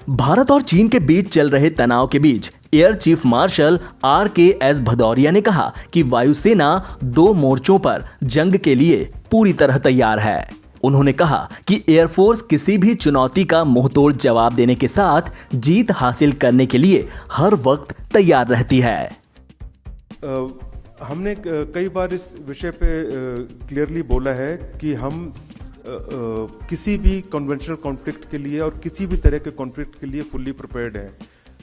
भारत और चीन के बीच चल रहे तनाव के बीच air chief marshal RKS Bhadauria ने कहा कि वायुसेना 2 मोर्चों पर जंग के लिए पूरी तरह तैयार है। उन्होंने कहा कि एयरफोर्स किसी भी चुनौती का मुंहतोड़ जवाब देने के साथ जीत हासिल करने के लिए हर वक्त तैयार रहती है। हमने कई बार इस विषय पे क्लियरली बोला है कि हम किसी भी कन्वेंशनल कॉन्फ्लिक्ट के लिए और किसी भी तरह के कॉन्फ्लिक्ट के लिए फुल्ली प्रिपेयर्ड है,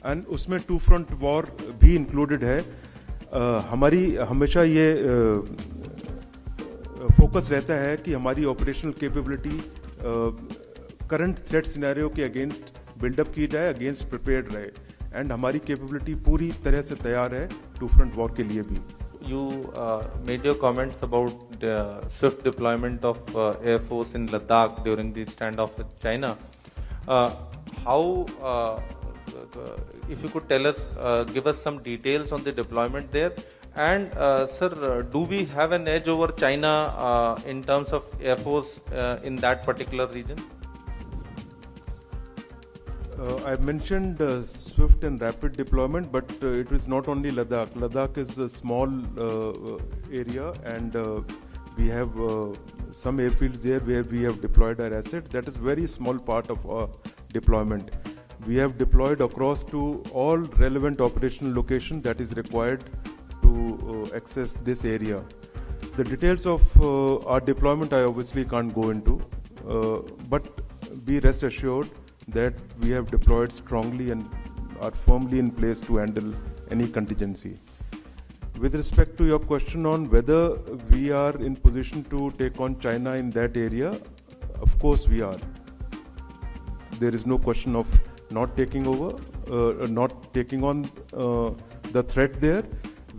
एंड उसमें 2 फ्रंट वॉर भी इंक्लूडेड है। हमारी हमेशा ये फोकस रहता है कि हमारी operational capability current threat scenario के अगेंस्ट बिल्डअप की जाए, अगेंस्ट प्रिपेयर्ड रहे, एंड हमारी कैपेबिलिटी पूरी तरह से तैयार है 2 फ्रंट वॉर के लिए भी। You made your comments about the swift deployment of Air Force in Ladakh during the standoff with China. If you could tell us, give us some details on the deployment there. And sir, do we have an edge over China in terms of Air Force in that particular region? I mentioned swift and rapid deployment, but it is not only Ladakh. Ladakh is a small area, and we have some airfields there where we have deployed our assets. That is very small part of our deployment. We have deployed across to all relevant operational locations that is required to access this area. The details of our deployment I obviously can't go into, but be rest assured that we have deployed strongly and are firmly in place to handle any contingency. With respect to your question on whether we are in position to take on China in that area, of course we are. There is no question of not taking on the threat there.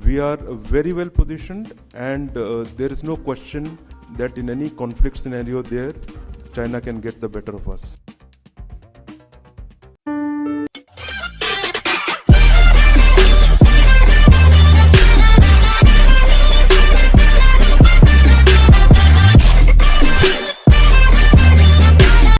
We are very well positioned, and there is no question that in any conflict scenario there, China can get the better of us.